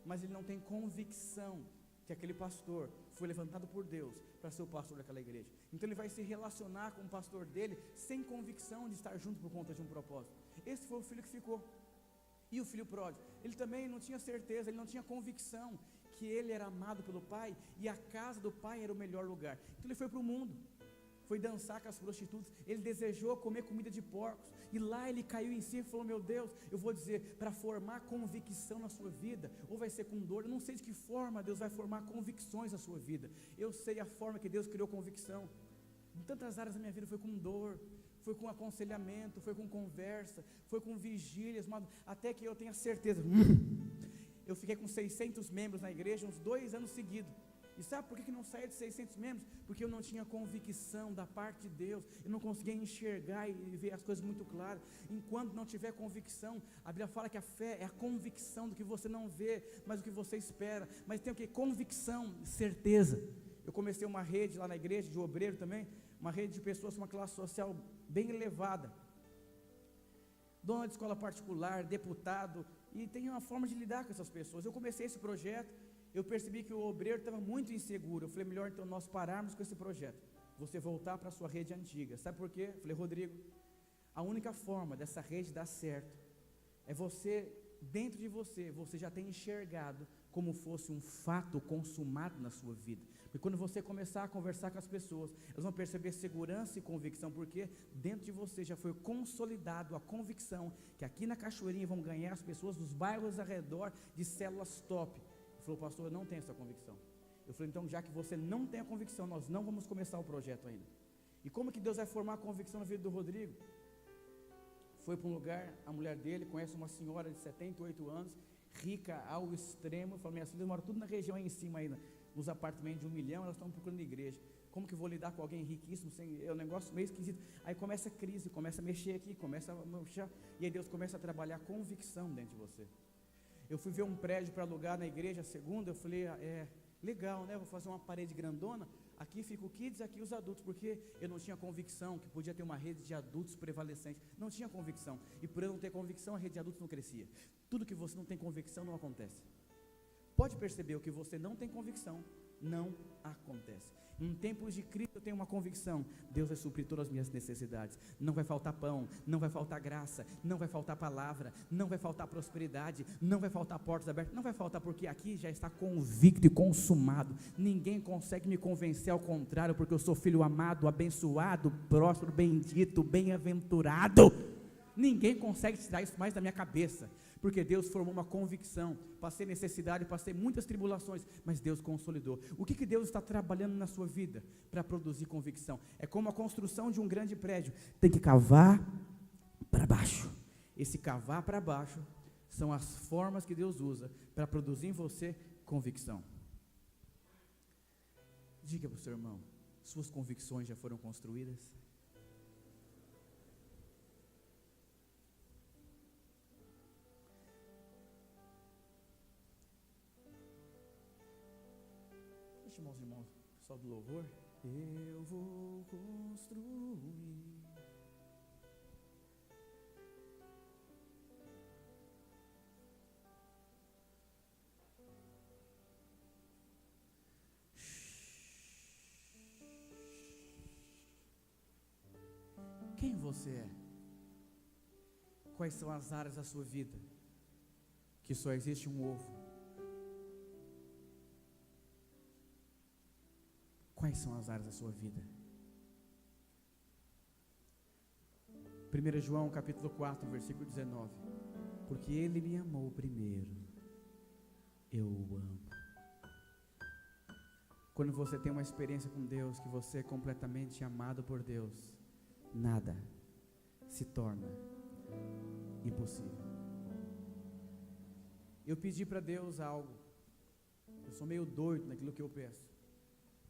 mas ele não tem convicção que aquele pastor foi levantado por Deus para ser o pastor daquela igreja. Então ele vai se relacionar com o pastor dele sem convicção de estar junto por conta de um propósito. Esse foi o filho que ficou. E o filho pródigo, ele também não tinha certeza, ele não tinha convicção que ele era amado pelo pai e a casa do pai era o melhor lugar. Então ele foi para o mundo, foi dançar com as prostitutas, ele desejou comer comida de porcos, e lá ele caiu em si e falou: meu Deus, eu vou dizer, para formar convicção na sua vida, ou vai ser com dor, eu não sei de que forma Deus vai formar convicções na sua vida. Eu sei a forma que Deus criou convicção. Em tantas áreas da minha vida foi com dor, foi com aconselhamento, foi com conversa, foi com vigílias, até que eu tenha certeza. Eu fiquei com 600 membros na igreja uns 2 anos seguidos. E sabe por que não saía de 600 membros? Porque eu não tinha convicção da parte de Deus, eu não conseguia enxergar e ver as coisas muito claras. Enquanto não tiver convicção, a Bíblia fala que a fé é a convicção do que você não vê, mas do que você espera. Mas tem o que? Convicção, certeza. Eu comecei uma rede lá na igreja, de obreiro também, uma rede de pessoas com uma classe social bem elevada, dona de escola particular, deputado, e tem uma forma de lidar com essas pessoas. Eu comecei esse projeto, eu percebi que o obreiro estava muito inseguro. Eu falei: melhor então nós pararmos com esse projeto, você voltar para a sua rede antiga. Sabe por quê? Eu falei: Rodrigo, a única forma dessa rede dar certo é você, dentro de você, você já tem enxergado como fosse um fato consumado na sua vida. Porque quando você começar a conversar com as pessoas, elas vão perceber segurança e convicção, porque dentro de você já foi consolidado a convicção que aqui na Cachoeirinha vão ganhar as pessoas dos bairros ao redor de células top. Ele falou: pastor, eu não tenho essa convicção. Eu falei: então, já que você não tem a convicção, nós não vamos começar o projeto ainda. E como que Deus vai formar a convicção na vida do Rodrigo? Foi para um lugar, a mulher dele conhece uma senhora de 78 anos, rica ao extremo. Falou: minhas filhas moram tudo na região aí em cima ainda, nos apartamentos de 1 milhão, elas estão procurando igreja. Como que eu vou lidar com alguém riquíssimo? É um negócio meio esquisito. Aí começa a crise, começa a mexer aqui, começa a mexer, e aí Deus começa a trabalhar a convicção dentro de você. Eu fui ver um prédio para alugar na igreja, segunda, eu falei: legal, né? Vou fazer uma parede grandona, aqui fica o kids, aqui os adultos, porque eu não tinha convicção que podia ter uma rede de adultos prevalecente. Não tinha convicção, e por eu não ter convicção, a rede de adultos não crescia. Tudo que você não tem convicção não acontece. Pode perceber, o que você não tem convicção não acontece. Em tempos de crise eu tenho uma convicção: Deus vai suprir todas as minhas necessidades. Não vai faltar pão, não vai faltar graça, não vai faltar palavra, não vai faltar prosperidade, não vai faltar portas abertas, não vai faltar, porque aqui já está convicto e consumado. Ninguém consegue me convencer ao contrário, porque eu sou filho amado, abençoado, próspero, bendito, bem-aventurado. Ninguém consegue tirar isso mais da minha cabeça, porque Deus formou uma convicção. Passei necessidade, passei muitas tribulações, mas Deus consolidou. O que Deus está trabalhando na sua vida para produzir convicção? É como a construção de um grande prédio, tem que cavar para baixo. Esse cavar para baixo são as formas que Deus usa para produzir em você convicção. Diga para o seu irmão: suas convicções já foram construídas? Chamar os irmãos, pessoal do louvor. Eu vou construir. Quem você é? Quais são as áreas da sua vida que só existe um ovo? Quais são as áreas da sua vida? 1 João capítulo 4, versículo 19. Porque Ele me amou primeiro, eu o amo. Quando você tem uma experiência com Deus, que você é completamente amado por Deus, nada se torna impossível. Eu pedi para Deus algo, eu sou meio doido naquilo que eu peço,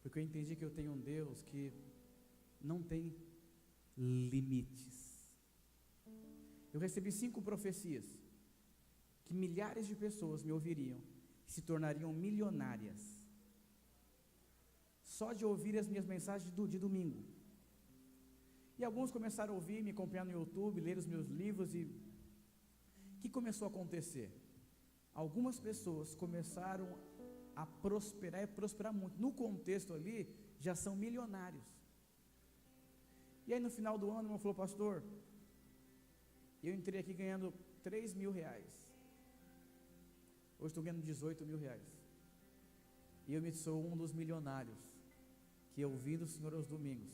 porque eu entendi que eu tenho um Deus que não tem limites. Eu recebi 5 profecias, que milhares de pessoas me ouviriam, e se tornariam milionárias, só de ouvir as minhas mensagens de domingo. E alguns começaram a ouvir, me acompanhar no YouTube, ler os meus livros, e o que começou a acontecer? Algumas pessoas começaram a prosperar e prosperar muito. No contexto ali, já são milionários. E aí no final do ano, o irmão falou: pastor, eu entrei aqui ganhando 3 mil reais. Hoje estou ganhando 18 mil reais. E eu sou um dos milionários que eu vi do Senhor aos domingos.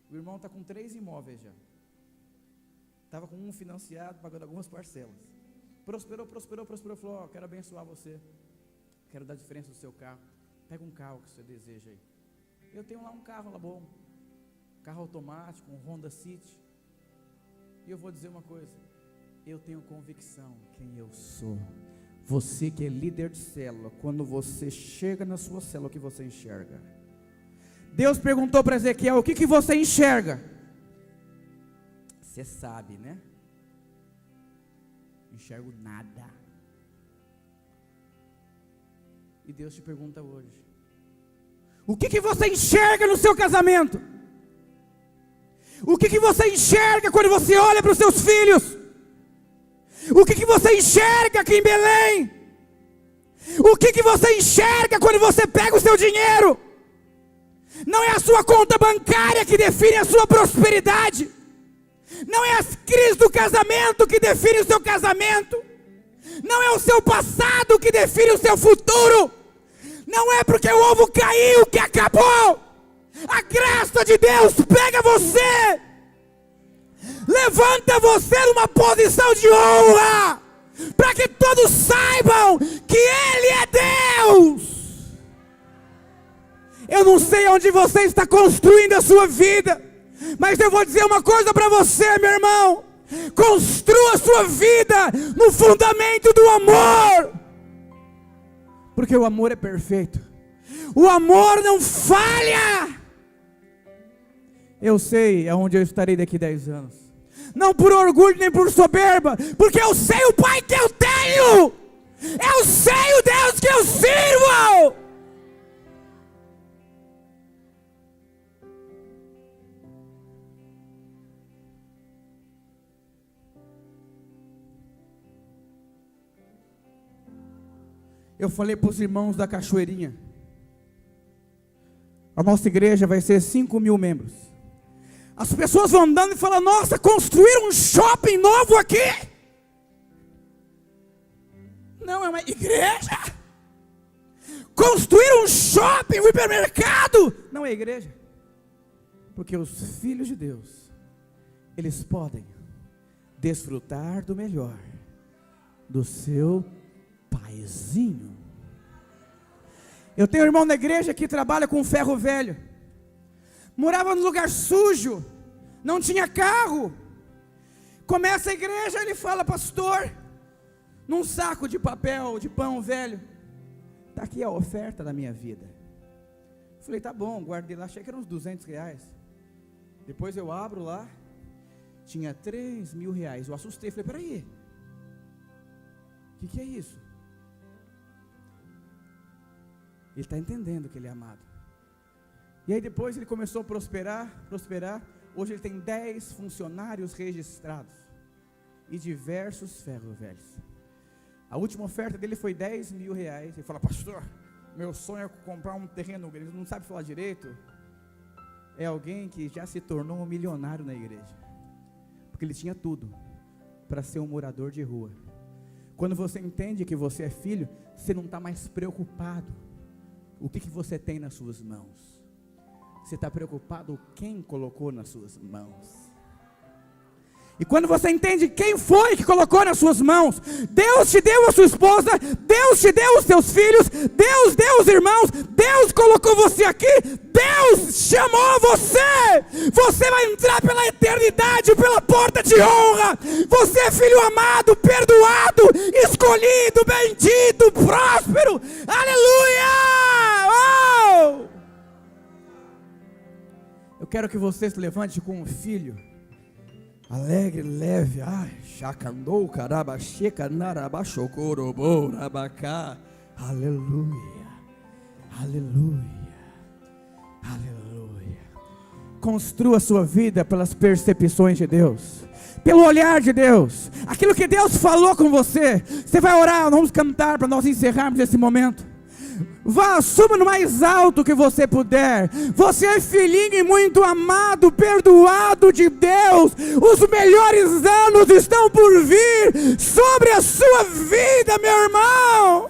O irmão está com 3 imóveis já. Estava com um financiado, pagando algumas parcelas. Prosperou, falou: quero abençoar você. Quero dar diferença do seu carro. Pega um carro que você deseja aí. Eu tenho lá um carro lá bom. Carro automático, um Honda City. E eu vou dizer uma coisa. Eu tenho convicção quem eu sou. Você que é líder de célula, quando você chega na sua célula, o que você enxerga? Deus perguntou para Ezequiel: o que você enxerga? Você sabe, né? Não enxergo nada. E Deus te pergunta hoje: o que você enxerga no seu casamento? O que você enxerga quando você olha para os seus filhos? O que você enxerga aqui em Belém? O que você enxerga quando você pega o seu dinheiro? Não é a sua conta bancária que define a sua prosperidade. Não é as crises do casamento que define o seu casamento. Não é o seu passado que define o seu futuro. Não é porque o ovo caiu que acabou. A graça de Deus pega você, levanta você numa posição de honra, para que todos saibam que Ele é Deus. Eu não sei onde você está construindo a sua vida, mas eu vou dizer uma coisa para você, meu irmão: construa a sua vida no fundamento do amor, porque o amor é perfeito, o amor não falha. Eu sei aonde eu estarei daqui 10 anos, não por orgulho nem por soberba, porque eu sei o Pai que eu tenho, eu sei o Deus que eu sirvo. Eu falei para os irmãos da Cachoeirinha: a nossa igreja vai ser 5.000 membros. As pessoas vão andando e falam: nossa, construíram um shopping novo aqui. Não, é uma igreja. Construíram um shopping, um hipermercado. Não é igreja. Porque os filhos de Deus, eles podem desfrutar do melhor do seu paizinho. Eu tenho um irmão na igreja que trabalha com ferro velho. Morava num lugar sujo, não tinha carro. Começa a igreja, ele fala: pastor, num saco de papel, de pão velho, está aqui a oferta da minha vida. Falei: tá bom, guardei lá, achei que eram uns 200 reais. Depois eu abro lá, tinha 3 mil reais. Eu assustei, falei: peraí, o que é isso? Ele está entendendo que ele é amado. E aí depois ele começou a prosperar. Hoje ele tem 10 funcionários registrados e diversos ferros velhos. A última oferta dele foi 10 mil reais. Ele fala: pastor, meu sonho é comprar um terreno. Ele não sabe falar direito. É alguém que já se tornou um milionário na igreja, porque ele tinha tudo para ser um morador de rua. Quando você entende que você é filho, você não está mais preocupado o que você tem nas suas mãos. Você está preocupado quem colocou nas suas mãos. E quando você entende quem foi que colocou nas suas mãos, Deus te deu a sua esposa, Deus te deu os seus filhos, Deus deu os irmãos, Deus colocou você aqui, Deus chamou você. Você vai entrar pela eternidade, pela porta de honra. Você é filho amado, perdoado, escolhido, bendito, próspero. Aleluia! Oh! Eu quero que você se levante com um filho alegre, leve. Ai, chacandou, carabacheca, narabachocorobo, rabacá. Aleluia, aleluia, aleluia. Construa a sua vida pelas percepções de Deus, pelo olhar de Deus, aquilo que Deus falou com você. Você vai orar, vamos cantar para nós encerrarmos esse momento. Vá, suba no mais alto que você puder. Você é filhinho e muito amado, perdoado de Deus. Os melhores anos estão por vir sobre a sua vida, meu irmão.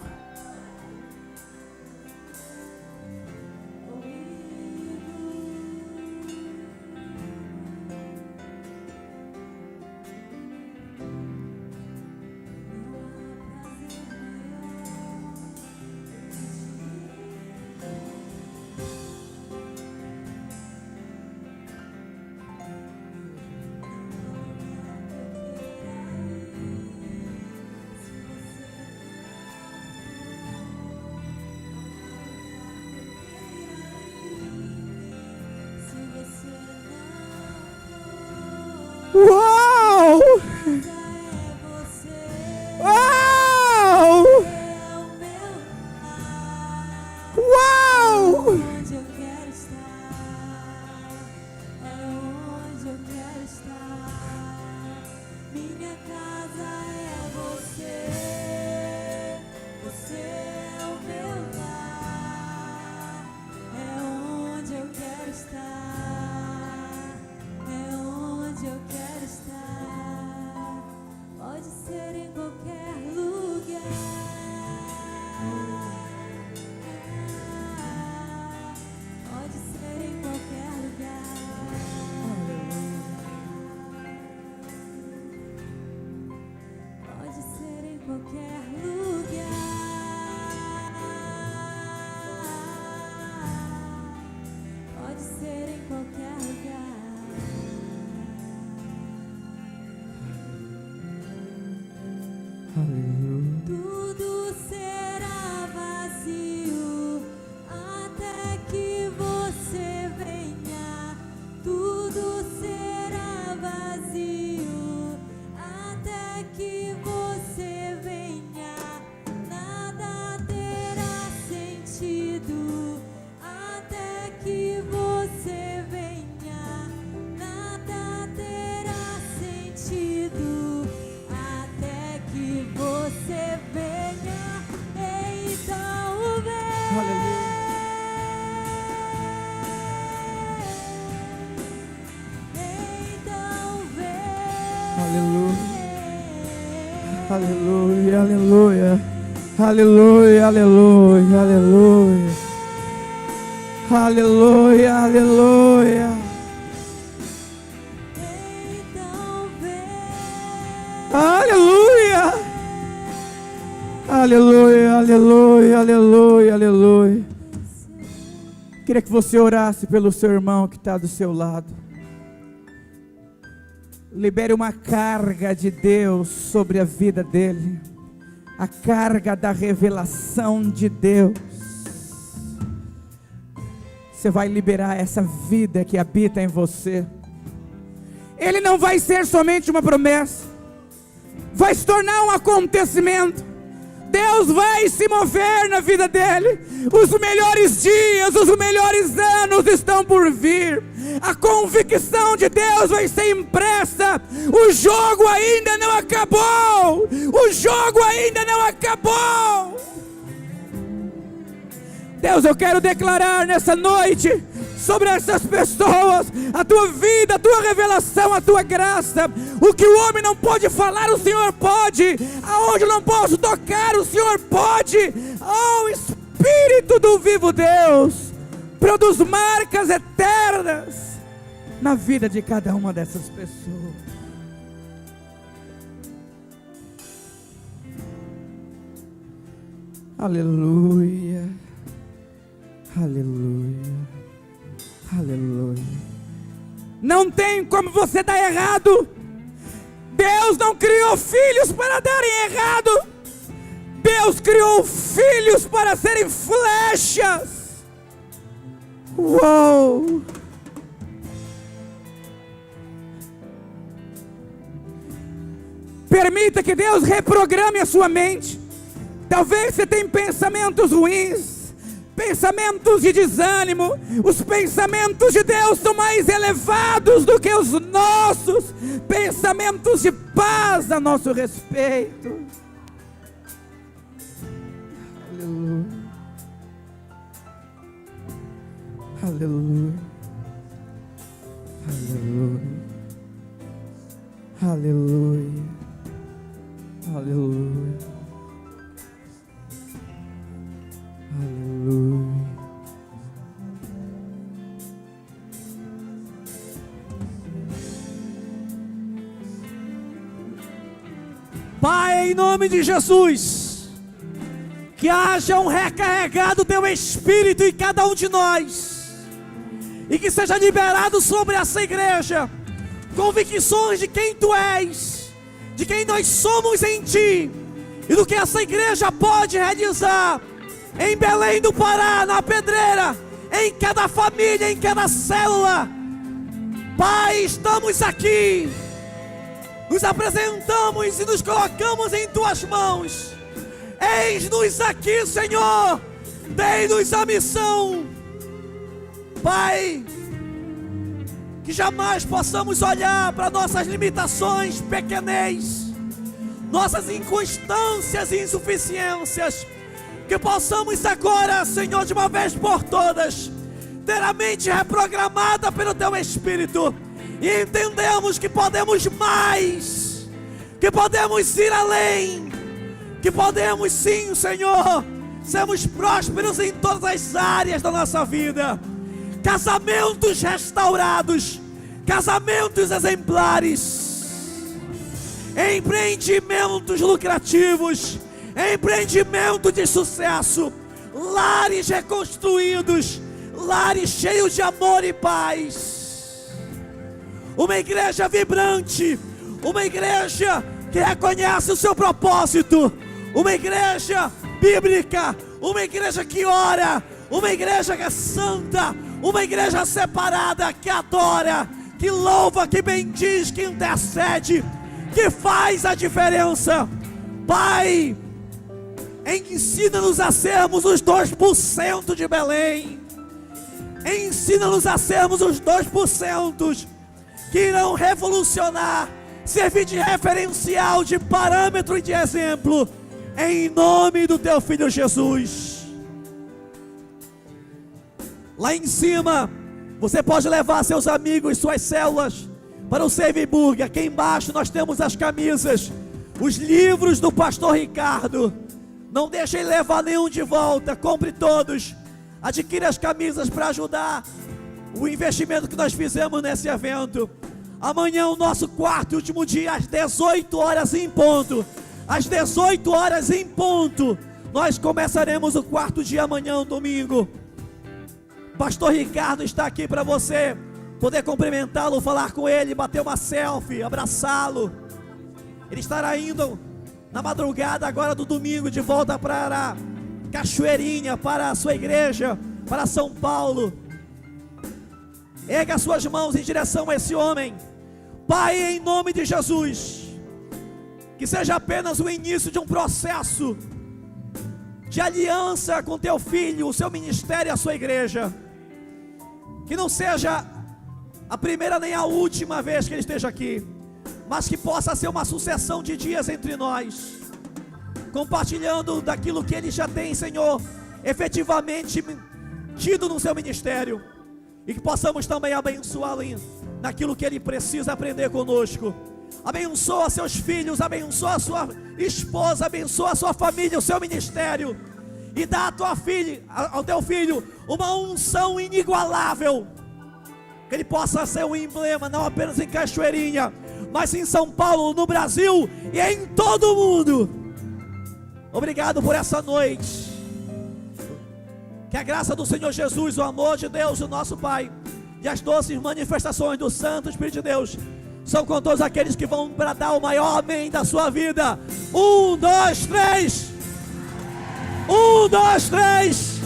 Uau! Uau! Uau! Onde eu quero estar, é onde eu quero estar. Minha casa é você, você é o meu lar. É onde eu quero estar, é onde eu quero estar. Pode ser em qualquer lugar. Pode ser em qualquer lugar. Pode ser em qualquer lugar. Pode ser em qualquer lugar. Aleluia. Tudo será vazio até que você venha. Tudo será vazio até que você venha. Nada terá sentido até que você venha. Nada terá sentido até que você venha. Então vem. Aleluia. Então vem. Aleluia. Aleluia. Aleluia. Aleluia. Aleluia. Aleluia. Aleluia. Então vem. Aleluia. Aleluia. Aleluia. Aleluia. Aleluia. Queria que você orasse pelo seu irmão que está do seu lado. Libere uma carga de Deus sobre a vida dele. A carga da revelação de Deus. Você vai liberar essa vida que habita em você. Ele não vai ser somente uma promessa. Vai se tornar um acontecimento. Deus vai se mover na vida dele. Os melhores dias, os melhores anos estão por vir. A convicção de Deus vai ser impressa. O jogo ainda não acabou. O jogo ainda não acabou. Deus, eu quero declarar nessa noite sobre essas pessoas a tua vida, a tua revelação, a tua graça. O que o homem não pode falar, o Senhor pode. Aonde eu não posso tocar, o Senhor pode. Oh, Espírito do vivo Deus, produz marcas eternas na vida de cada uma dessas pessoas. Aleluia. Aleluia. Aleluia. Não tem como você dar errado. Deus não criou filhos para darem errado. Deus criou filhos para serem flechas. Uou! Permita que Deus reprograme a sua mente. Talvez você tenha pensamentos ruins, pensamentos de desânimo. Os pensamentos de Deus são mais elevados do que os nossos. Pensamentos de paz a nosso respeito. Aleluia. Aleluia. Aleluia. Aleluia. Aleluia. Aleluia. Pai, em nome de Jesus, que haja um recarregado do Teu Espírito em cada um de nós, e que seja liberado sobre essa igreja convicções de quem Tu és, de quem nós somos em Ti, e do que essa igreja pode realizar em Belém do Pará, na Pedreira, em cada família, em cada célula. Pai, estamos aqui, nos apresentamos e nos colocamos em Tuas mãos. Eis-nos aqui, Senhor, dei-nos a missão, Pai, que jamais possamos olhar para nossas limitações, pequenez, nossas inconstâncias e insuficiências, que possamos agora, Senhor, de uma vez por todas, ter a mente reprogramada pelo Teu Espírito, e entendemos que podemos mais, que podemos ir além, que podemos sim, Senhor, sermos prósperos em todas as áreas da nossa vida. Casamentos restaurados, casamentos exemplares, empreendimentos lucrativos, empreendimento de sucesso, lares reconstruídos, lares cheios de amor e paz. Uma igreja vibrante, uma igreja que reconhece o seu propósito, uma igreja bíblica, uma igreja que ora, uma igreja que é santa, uma igreja separada, que adora, que louva, que bendiz, que intercede, que faz a diferença. Pai, ensina-nos a sermos os 2% de Belém, ensina-nos a sermos os 2% que irão revolucionar, servir de referencial, de parâmetro e de exemplo, em nome do Teu Filho Jesus. Lá em cima, você pode levar seus amigos, suas células, para o Serviburg. Aqui embaixo nós temos as camisas, os livros do pastor Ricardo. Não deixem levar nenhum de volta, compre todos, adquira as camisas para ajudar o investimento que nós fizemos nesse evento. Amanhã o nosso quarto e último dia, às 18 horas em ponto. Às 18 horas em ponto, nós começaremos o quarto dia amanhã, domingo. Pastor Ricardo está aqui para você poder cumprimentá-lo, falar com ele, bater uma selfie, abraçá-lo. Ele estará indo na madrugada agora do domingo de volta para Cachoeirinha, para a sua igreja, para São Paulo. Erga as suas mãos em direção a esse homem. Pai, em nome de Jesus, que seja apenas o início de um processo de aliança com Teu Filho, o seu ministério e a sua igreja. Que não seja a primeira nem a última vez que ele esteja aqui, mas que possa ser uma sucessão de dias entre nós, compartilhando daquilo que ele já tem, Senhor, efetivamente tido no seu ministério, e que possamos também abençoá-lo naquilo que ele precisa aprender conosco. Abençoa seus filhos, abençoa a sua esposa, abençoa a sua família, o seu ministério, e dá à tua filha, ao teu filho, uma unção inigualável, que ele possa ser um emblema, não apenas em Cachoeirinha, mas em São Paulo, no Brasil e em todo o mundo. Obrigado por essa noite. Que a graça do Senhor Jesus, o amor de Deus, o nosso Pai, e as doces manifestações do Santo Espírito de Deus são com todos aqueles que vão bradar o maior amém da sua vida. 1, 2, 3. 1, 2, 3.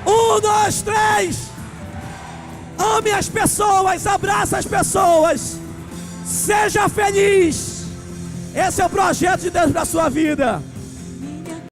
1, 2, 3. Ame as pessoas, abraça as pessoas, seja feliz. Esse é o projeto de Deus para a sua vida.